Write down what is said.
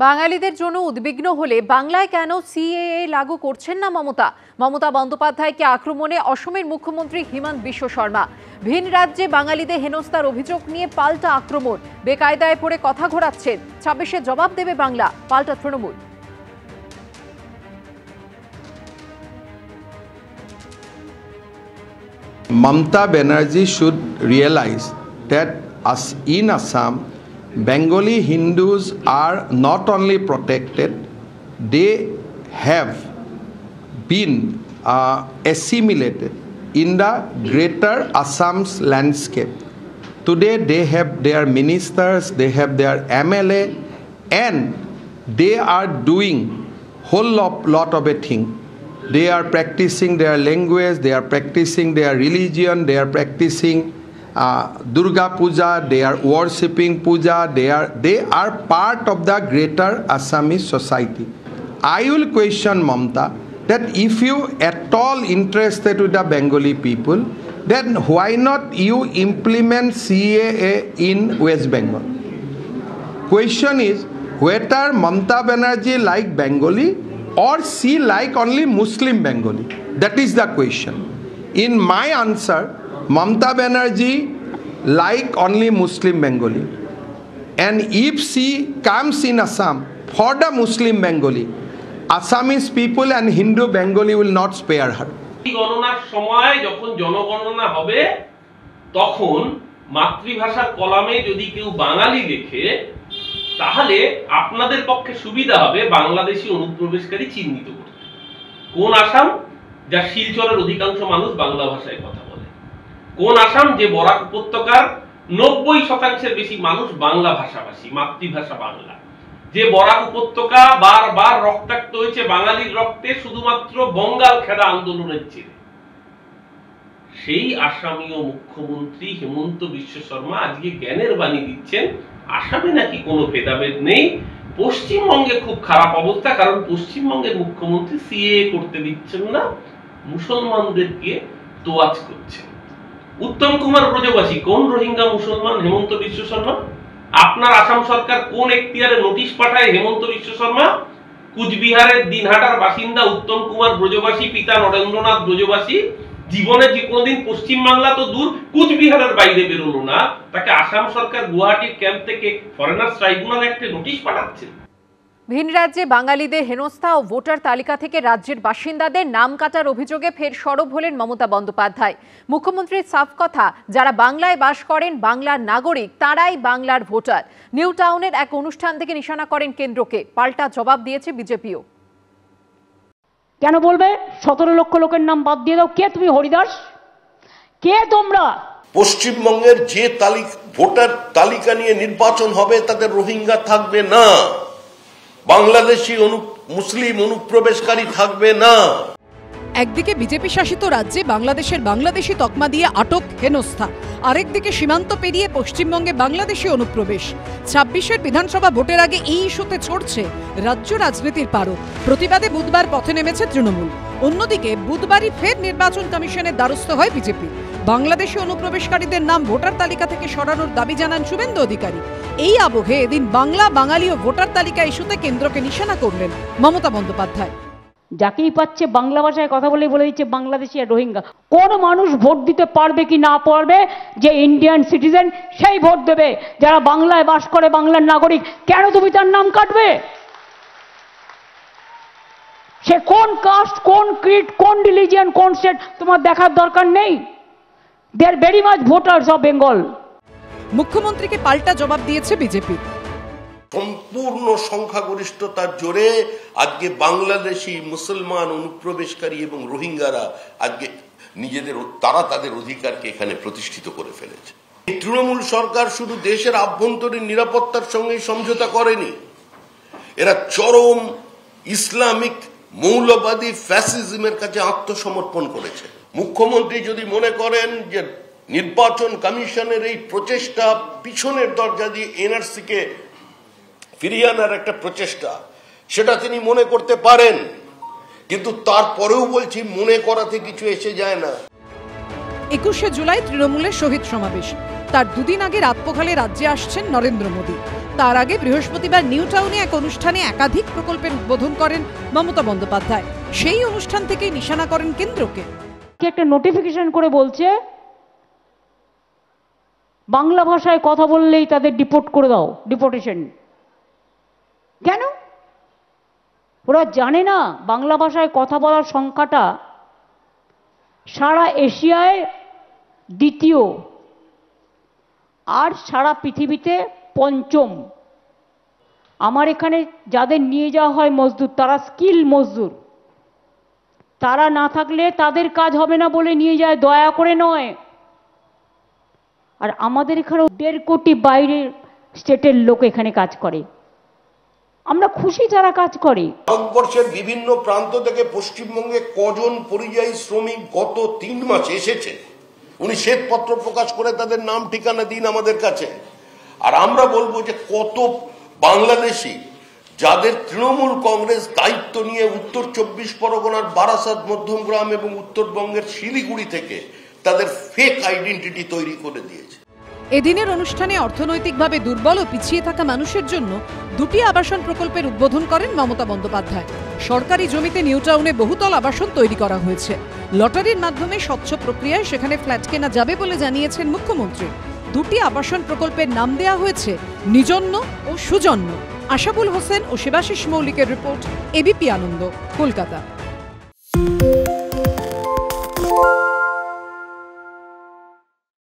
বাঙালিদের জন্য উদ্বিগ্ন হলে বাংলায় কেন সিএএ লাগু করছেন না মমতা বন্দ্যোপাধ্যায়কে আক্রমণে অসমের মুখ্যমন্ত্রী হিমন্ত বিশ্ব শর্মা। ভিন রাজ্যে বাঙালিদের হেনস্থার অভিযোগ নিয়ে পাল্টা আক্রমণ, বেকায়দায় পড়ে কথা ঘোরাচ্ছেন। 26-এ জবাব দেবে বাংলা, পাল্টা Trinamool. Mamata Banerjee should realize that as in Assam, Bengali Hindus are not only protected, they have been assimilated in the greater Assam's landscape. Today they have their ministers, they have their MLA, and they are doing whole lot of a thing. They are practicing their language, they are practicing their religion, they are practicing Durga Puja, they are worshipping Puja, they are part of the greater Assamese society. I will question Mamata that if you at all interested with the Bengali people, then why not you implement CAA in West Bengal? Question is whether Mamata Banerjee like Bengali or she like only Muslim Bengali. That is the question. In my answer, Mamata Banerjee like only Muslim Bengali. And if she comes in Assam for the Muslim Bengali, Assamese people and Hindu Bengali will not spare her. গণনার সময় যখন জনগণনা হবে তখন মাতৃভাষার কলামে যদি কেউ বাঙালি লেখে তাহলে আপনাদের পক্ষে সুবিধা হবে বাংলাদেশি অনুপ্রবেশকারী চিহ্নিত করতে। কোন আসাম যা শিলচরের অধিকাংশ মানুষ বাংলা ভাষায় কথা বলে, কোন আসাম যে বরাক উপত্যকার 90% বেশি মানুষ বাংলা ভাষাভাষী, মাতৃভাষা বাংলা, যে বরাক উপত্যকা বারবার রক্তাক্ত হয়েছে বাঙালির রক্তে শুধুমাত্র বঙ্গাল খেদা আন্দোলনের জেরে। সেই আসামীয় মুখ্যমন্ত্রী হিমন্ত বিশ্ব শর্মা আজকে জ্ঞানের বাণী দিচ্ছেন আসামে নাকি কোনো ভেদাভেদ নেই, পশ্চিমবঙ্গে খুব খারাপ অবস্থা, কারণ পশ্চিমবঙ্গের মুখ্যমন্ত্রী সিএএ করতে দিচ্ছেন না, মুসলমানদেরকে তোয়াজ করছেন। উত্তম কুমার ব্রজবাসী কোন রোহিঙ্গা মুসলমান? হেমন্ত বিশ্ব শর্মা। আপনার আসাম সরকার কোন এখতিয়ারে নোটিশ পাঠায় হেমন্ত বিশ্ব শর্মা? কুচবিহারের দিনহাটার বাসিন্দা উত্তম কুমার ব্রজবাসী, পিতা নরেন্দ্রনাথ ব্রজবাসী জীবনে যে কোনোদিন পশ্চিম বাংলা তো দূর কুচবিহারের বাইরে বেরোলো না, তাকে আসাম সরকার গুয়াহাটির ক্যাম্প থেকে ফরেনার্স ট্রাইব্যুনাল একটা নোটিশ পাঠাচ্ছে। ভিন রাজ্যে বাঙালিদের হেনস্থা ও ভোটার তালিকা থেকে রাজ্যের বাসিন্দাদের নাম কাটার অভিযোগে ফের সরব হলেন মমতা বন্দ্যোপাধ্যায়। মুখ্যমন্ত্রীর সাফ কথা, যারা বাংলায় বাস করেন, বাংলার নাগরিক, তারাই বাংলার ভোটার। নিউ টাউনের এক অনুষ্ঠান থেকে নিশানা করেন কেন্দ্রকে, পাল্টা জবাব দিয়েছে বিজেপিও। কেন বলবে 17 লক্ষ লোকের নাম বাদ দিয়ে দাও? কে তুমি হরিদাস? কে তোমরা? পশ্চিমবঙ্গের যে ভোটার তালিকা নিয়ে নির্বাচন হবে তাদের রোহিঙ্গা থাকবে না, বাংলাদেশি মুসলিম অনুপ্রবেশকারী থাকবে না। একদিকে বিজেপি শাসিত রাজ্যে বাংলাদেশের বাংলাদেশি তকমা দিয়ে আটক হেনস্থা, আরেকদিকে সীমান্ত পেরিয়ে পশ্চিমবঙ্গে বাংলাদেশি অনুপ্রবেশ। 26-এর বিধানসভা ভোটের আগে এই ইস্যুতে ছড়ছে রাজ্য রাজনীতির পারদ। প্রতিবাদে বুধবার পথে নেমেছে তৃণমূল। অন্যদিকে বুধবারই ফের নির্বাচন কমিশনের দ্বারস্থ হয় বিজেপি। বাংলাদেশি অনুপ্রবেশকারীদের নাম ভোটার তালিকা থেকে সরানোর দাবি জানান শুভেন্দু অধিকারী। এই আবহে এদিন বাঙালি ও ভোটার তালিকা ইস্যুতে কেন্দ্রকে নিশানা করলেন মমতা বন্দ্যোপাধ্যায়। যাকেই পাচ্ছে বাংলা ভাষায় কথা বলে দিচ্ছে বাংলাদেশি আর রোহিঙ্গা। কোন মানুষ ভোট দিতে পারবে কি না পারবে, যে ইন্ডিয়ান সিটিজেন সেই ভোট দেবে। যারা বাংলায় বাস করে, বাংলার নাগরিক, কেন তুমি তার নাম কাটবে? সে কোন কাস্ট, কোন ক্রিড, কোন রিলিজিয়ন, কোন স্টেট, তোমার দেখার দরকার নেই। They are very much voters of Bengal. মুখ্যমন্ত্রীকে পাল্টা জবাব দিয়েছে বিজেপি। সম্পূর্ণ সংখ্যাগরিষ্ঠতার জোরে আজকে বাংলাদেশি মুসলমান অনুপ্রবেশকারী এবং রোহিঙ্গারা আজকে তাদের অধিকারকে এখানে প্রতিষ্ঠিত করে ফেলেছে। এই তৃণমূল সরকার শুধু দেশের আভ্যন্তরীণ নিরাপত্তার সঙ্গে সমঝোতা করেনি, এরা চরম ইসলামিক মৌলবাদী ফ্যাসিজমের কাছে আত্মসমর্পণ করেছে। মুখ্যমন্ত্রী যদি মনে করেন যে নির্বাচন কমিশনের এই প্রচেষ্টা পিছনের দরজা দিয়ে এনআরসি কে ফিরিয়ে আনার একটা প্রচেষ্টা, সেটা তিনি মনে করতে পারেন, কিন্তু তারপরেও বলছি মনে করাতে কিছু এসে যায় না। 21শে জুলাই তৃণমূলের শহীদ সমাবেশ। তার দুদিন আগে রাতপোখালে রাজ্যে আসছেন নরেন্দ্র মোদী। তার আগে বৃহস্পতিবার নিউ টাউনে এক অনুষ্ঠানে একাধিক প্রকল্পের উদ্বোধন করেন মমতা বন্দ্যোপাধ্যায়। সেই অনুষ্ঠান থেকেই নিশানা করেন কেন্দ্রকে। একটা নোটিফিকেশন করে বলছে বাংলা ভাষায় কথা বললেই তাদের ডিপোর্ট করে দাও, ডিপোর্টেশন। কেন? ওরা জানে না বাংলা ভাষায় কথা বলার সংখ্যাটা সারা এশিয়ায় দ্বিতীয় আর সারা পৃথিবীতে পঞ্চম। আমার এখানে যাদের নিয়ে যাওয়া হয় মজদুর, তারা স্কিল মজদুর, তারা না থাকলে তাদের কাজ হবে না বলে নিয়ে যায়, দয়া করে নয়। আর আমাদের এখানে 1.5 কোটি বাইরের স্টেটের লোক এখানে কাজ করে, আমরা খুশি যারা কাজ করে। ভারতবর্ষের বিভিন্ন প্রান্ত থেকে পশ্চিমবঙ্গে কজন পরিযায়ী শ্রমিক গত 3 মাসে এসেছে, উনি শ্বেতপত্র প্রকাশ করে তাদের নাম ঠিকানা দিন আমাদের কাছে। আর আমরা বলবো যে কত বাংলাদেশি যাদের তৃণমূল কংগ্রেস দায়িত্ব নিয়ে উত্তর 24 পরগনার বারাসাত, মধ্যমগ্রাম এবং উত্তরবঙ্গের শিলিগুড়ি থেকে তাদের ফেক আইডেন্টিটি তৈরি করে দিয়েছে। এদিনের অনুষ্ঠানে অর্থনৈতিকভাবে দুর্বল ও পিছিয়ে থাকা মানুষের জন্য 2টি আবাসন প্রকল্পের উদ্বোধন করেন মমতা বন্দ্যোপাধ্যায়। সরকারি জমিতে নিউ টাউনে বহুতল আবাসন তৈরি করা হয়েছে। লটারির মাধ্যমে স্বচ্ছ প্রক্রিয়ায় সেখানে ফ্ল্যাট কেনা যাবে বলে জানিয়েছেন মুখ্যমন্ত্রী। 2টি আবাসন প্রকল্পের নাম দেওয়া হয়েছে নিজন্য ও সুজন্য। আশাবুল হোসেন ও শিবাশিস মৌলিকের রিপোর্ট, এবিপি আনন্দ, কলকাতা।